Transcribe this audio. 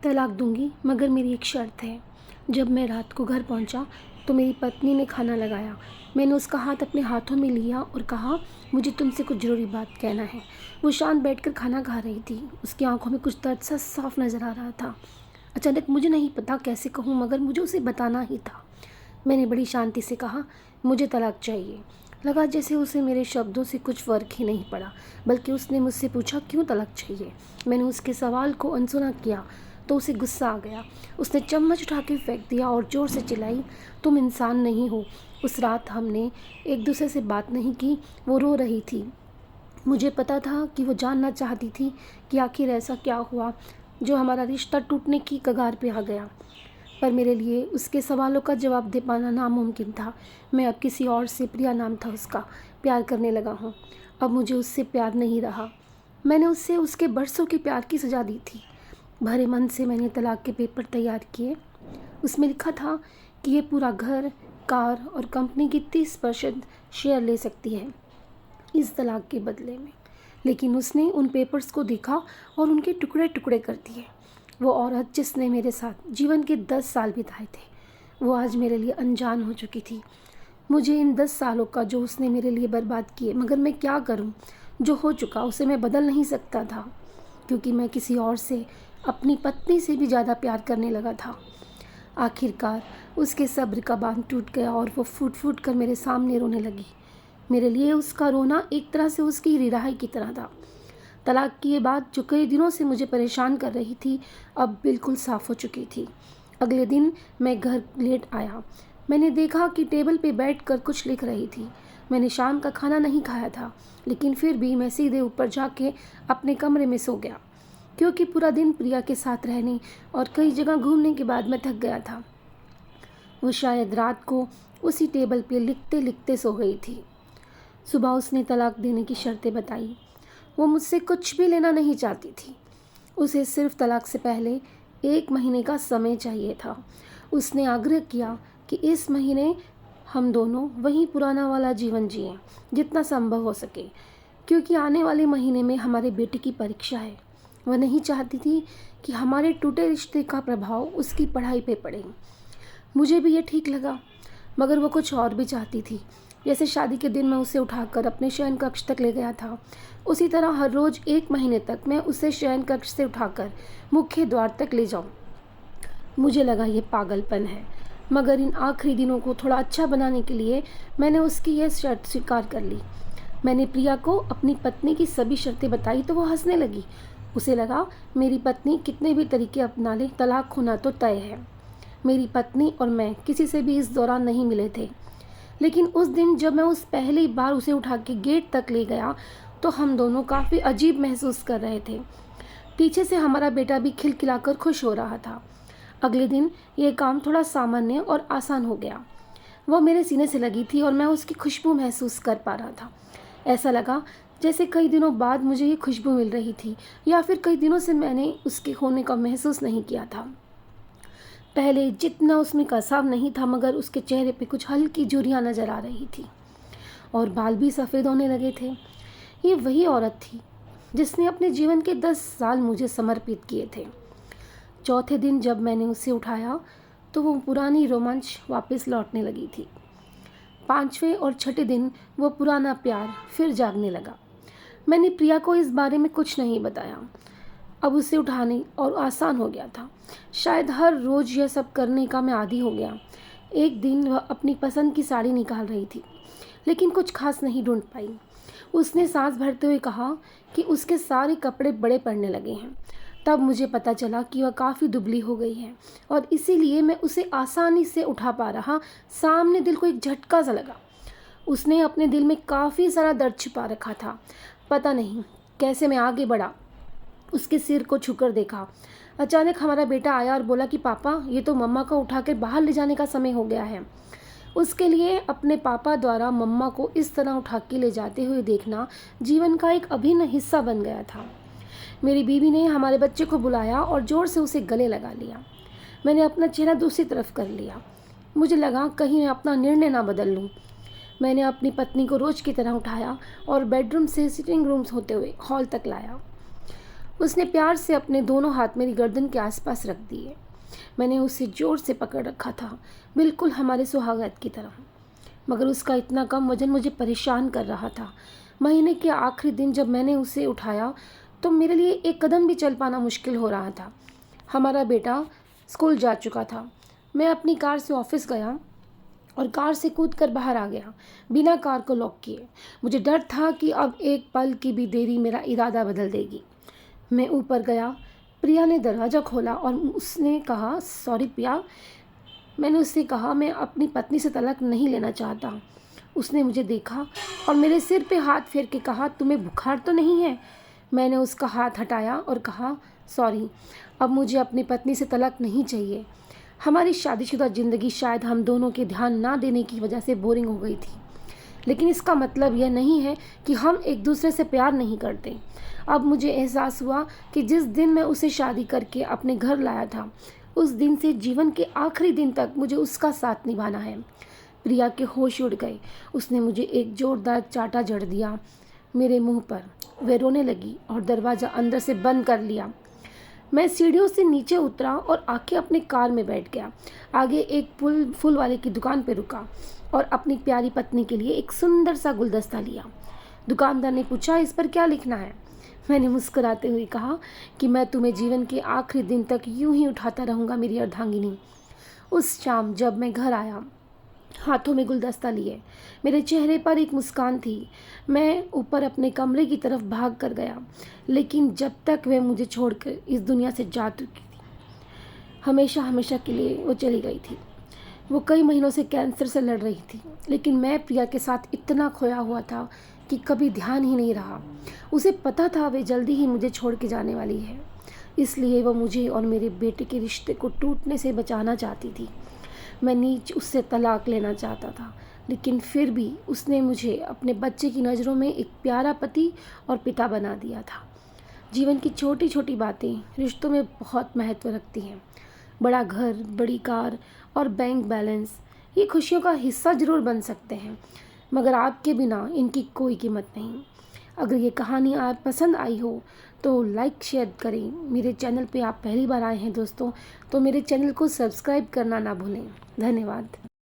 तलाक दूंगी मगर मेरी एक शर्त है। जब मैं रात को घर पहुंचा तो मेरी पत्नी ने खाना लगाया। मैंने उसका हाथ अपने हाथों में लिया और कहा, मुझे तुमसे कुछ ज़रूरी बात कहना है। वो शांत बैठकर खाना खा रही थी। उसकी आंखों में कुछ दर्द सा साफ नज़र आ रहा था। अचानक मुझे नहीं पता कैसे कहूँ मगर मुझे उसे बताना ही था। मैंने बड़ी शांति से कहा, मुझे तलाक चाहिए। लगा जैसे उसे मेरे शब्दों से कुछ फ़र्क ही नहीं पड़ा, बल्कि उसने मुझसे पूछा क्यों तलाक चाहिए। मैंने उसके सवाल को अनसुना किया तो उसे गुस्सा आ गया। उसने चम्मच उठा के फेंक दिया और ज़ोर से चिल्लाई, तुम इंसान नहीं हो। उस रात हमने एक दूसरे से बात नहीं की। वो रो रही थी। मुझे पता था कि वो जानना चाहती थी कि आखिर ऐसा क्या हुआ जो हमारा रिश्ता टूटने की कगार पे आ गया। पर मेरे लिए उसके सवालों का जवाब दे पाना नामुमकिन था। मैं अब किसी और से, प्रिया नाम था उसका, प्यार करने लगा हूँ। अब मुझे उससे प्यार नहीं रहा। मैंने उससे उसके बरसों के प्यार की सज़ा दी थी। भरे मन से मैंने तलाक के पेपर तैयार किए। उसमें लिखा था कि ये पूरा घर, कार और कंपनी की 30% शेयर ले सकती है इस तलाक के बदले में। लेकिन उसने उन पेपर्स को देखा और उनके टुकड़े टुकड़े कर दिए। वो औरत जिसने मेरे साथ जीवन के 10 साल बिताए थे, वो आज मेरे लिए अनजान हो चुकी थी। मुझे इन 10 सालों का जो उसने मेरे लिए बर्बाद किए, मगर मैं क्या करूं? जो हो चुका उसे मैं बदल नहीं सकता था, क्योंकि मैं किसी और से, अपनी पत्नी से भी ज़्यादा प्यार करने लगा था। आखिरकार उसके सब्र का बांध टूट गया और वो फूट फूट कर मेरे सामने रोने लगी। मेरे लिए उसका रोना एक तरह से उसकी रिहाई की तरह था। तलाक की ये बात जो कई दिनों से मुझे परेशान कर रही थी, अब बिल्कुल साफ़ हो चुकी थी। अगले दिन मैं घर लेट आया। मैंने देखा कि टेबल पे बैठकर कुछ लिख रही थी। मैंने शाम का खाना नहीं खाया था, लेकिन फिर भी मैं सीधे ऊपर जाके अपने कमरे में सो गया, क्योंकि पूरा दिन प्रिया के साथ रहने और कई जगह घूमने के बाद मैं थक गया था। वो शायद रात को उसी टेबल पे लिखते लिखते सो गई थी। सुबह उसने तलाक देने की शर्तें बताई। वो मुझसे कुछ भी लेना नहीं चाहती थी। उसे सिर्फ तलाक से पहले 1 महीने का समय चाहिए था। उसने आग्रह किया कि इस महीने हम दोनों वही पुराना वाला जीवन जिएं, जितना संभव हो सके, क्योंकि आने वाले महीने में हमारे बेटे की परीक्षा है। वह नहीं चाहती थी कि हमारे टूटे रिश्ते का प्रभाव उसकी पढ़ाई पे पड़े। मुझे भी ये ठीक लगा, मगर वो कुछ और भी चाहती थी। जैसे शादी के दिन मैं उसे उठाकर अपने शयन कक्ष तक ले गया था, उसी तरह हर रोज़ 1 महीने तक मैं उसे शयन कक्ष से उठाकर मुख्य द्वार तक ले जाऊं। मुझे लगा ये पागलपन है, मगर इन आखिरी दिनों को थोड़ा अच्छा बनाने के लिए मैंने उसकी यह शर्त स्वीकार कर ली। मैंने प्रिया को अपनी पत्नी की सभी शर्तें बताई तो वो हंसने लगी। उसे लगा मेरी पत्नी कितने भी तरीके अपना ले, तलाक होना तो तय है। मेरी पत्नी और मैं किसी से भी इस दौरान नहीं मिले थे, लेकिन उस दिन जब मैं उस पहली बार उसे उठा के गेट तक ले गया तो हम दोनों काफ़ी अजीब महसूस कर रहे थे। पीछे से हमारा बेटा भी खिलखिलाकर खुश हो रहा था। अगले दिन ये काम थोड़ा सामान्य और आसान हो गया। वह मेरे सीने से लगी थी और मैं उसकी खुशबू महसूस कर पा रहा था। ऐसा लगा जैसे कई दिनों बाद मुझे ये खुशबू मिल रही थी, या फिर कई दिनों से मैंने उसके होने का महसूस नहीं किया था। पहले जितना उसमें कसाव नहीं था, मगर उसके चेहरे पे कुछ हल्की झुर्रियाँ नज़र आ रही थी और बाल भी सफ़ेद होने लगे थे। ये वही औरत थी जिसने अपने जीवन के 10 साल मुझे समर्पित किए थे। चौथे दिन जब मैंने उसे उठाया तो वो पुरानी रोमांच वापस लौटने लगी थी। 5वें और छठे दिन वो पुराना प्यार फिर जागने लगा। मैंने प्रिया को इस बारे में कुछ नहीं बताया। अब उसे उठाने और आसान हो गया था। शायद हर रोज़ यह सब करने का मैं आदी हो गया। एक दिन वह अपनी पसंद की साड़ी निकाल रही थी, लेकिन कुछ खास नहीं ढूंढ पाई। उसने सांस भरते हुए कहा कि उसके सारे कपड़े बड़े पड़ने लगे हैं। तब मुझे पता चला कि वह काफ़ी दुबली हो गई है और इसीलिए मैं उसे आसानी से उठा पा रहा। सामने दिल को एक झटका सा लगा। उसने अपने दिल में काफ़ी सारा दर्द छिपा रखा था। पता नहीं कैसे मैं आगे बढ़ा, उसके सिर को छूकर देखा। अचानक हमारा बेटा आया और बोला कि पापा, ये तो मम्मा को उठाकर बाहर ले जाने का समय हो गया है। उसके लिए अपने पापा द्वारा मम्मा को इस तरह उठा के ले जाते हुए देखना जीवन का एक अभिन्न हिस्सा बन गया था। मेरी बीवी ने हमारे बच्चे को बुलाया और ज़ोर से उसे गले लगा लिया। मैंने अपना चेहरा दूसरी तरफ कर लिया। मुझे लगा कहीं मैं अपना निर्णय ना बदल लूँ। मैंने अपनी पत्नी को रोज़ की तरह उठाया और बेडरूम से सिटिंग रूम होते हुए हॉल तक लाया। उसने प्यार से अपने दोनों हाथ मेरी गर्दन के आसपास रख दिए। मैंने उसे ज़ोर से पकड़ रखा था, बिल्कुल हमारे सुहागरात की तरह। मगर उसका इतना कम वजन मुझे परेशान कर रहा था। महीने के आखिरी दिन जब मैंने उसे उठाया तो मेरे लिए एक कदम भी चल पाना मुश्किल हो रहा था। हमारा बेटा स्कूल जा चुका था। मैं अपनी कार से ऑफिस गया और कार से कूदकर बाहर आ गया, बिना कार को लॉक किए। मुझे डर था कि अब एक पल की भी देरी मेरा इरादा बदल देगी। मैं ऊपर गया। प्रिया ने दरवाज़ा खोला और उसने कहा, सॉरी प्रिया। मैंने उससे कहा, मैं अपनी पत्नी से तलाक नहीं लेना चाहता। उसने मुझे देखा और मेरे सिर पे हाथ फेर के कहा, तुम्हें बुखार तो नहीं है? मैंने उसका हाथ हटाया और कहा, सॉरी, अब मुझे अपनी पत्नी से तलाक नहीं चाहिए। हमारी शादीशुदा ज़िंदगी शायद हम दोनों के ध्यान ना देने की वजह से बोरिंग हो गई थी, लेकिन इसका मतलब यह नहीं है कि हम एक दूसरे से प्यार नहीं करते। अब मुझे एहसास हुआ कि जिस दिन मैं उसे शादी करके अपने घर लाया था, उस दिन से जीवन के आखिरी दिन तक मुझे उसका साथ निभाना है। प्रिया के होश उड़ गए। उसने मुझे एक जोरदार चांटा जड़ दिया मेरे मुंह पर। वह रोने लगी और दरवाज़ा अंदर से बंद कर लिया। मैं सीढ़ियों से नीचे उतरा और आके अपने कार में बैठ गया। आगे एक फूल वाले की दुकान पर रुका और अपनी प्यारी पत्नी के लिए एक सुंदर सा गुलदस्ता लिया। दुकानदार ने पूछा, इस पर क्या लिखना है? मैंने मुस्कुराते हुए कहा कि मैं तुम्हें जीवन के आखिरी दिन तक यूं ही उठाता रहूँगा मेरी अर्धांगिनी। उस शाम जब मैं घर आया, हाथों में गुलदस्ता लिए, मेरे चेहरे पर एक मुस्कान थी। मैं ऊपर अपने कमरे की तरफ भाग कर गया, लेकिन जब तक वह मुझे छोड़कर इस दुनिया से जा चुकी थी, हमेशा हमेशा के लिए वो चली गई थी। वो कई महीनों से कैंसर से लड़ रही थी, लेकिन मैं प्रिया के साथ इतना खोया हुआ था कि कभी ध्यान ही नहीं रहा। उसे पता था वे जल्दी ही मुझे छोड़ के जाने वाली है, इसलिए वो मुझे और मेरे बेटे के रिश्ते को टूटने से बचाना चाहती थी। मैं नीच उससे तलाक लेना चाहता था, लेकिन फिर भी उसने मुझे अपने बच्चे की नज़रों में एक प्यारा पति और पिता बना दिया था। जीवन की छोटी छोटी बातें रिश्तों में बहुत महत्व रखती हैं। बड़ा घर, बड़ी कार और बैंक बैलेंस ये खुशियों का हिस्सा ज़रूर बन सकते हैं, मगर आपके बिना इनकी कोई कीमत नहीं। अगर ये कहानी आप पसंद आई हो तो लाइक शेयर करें। मेरे चैनल पे आप पहली बार आए हैं दोस्तों, तो मेरे चैनल को सब्सक्राइब करना ना भूलें। धन्यवाद।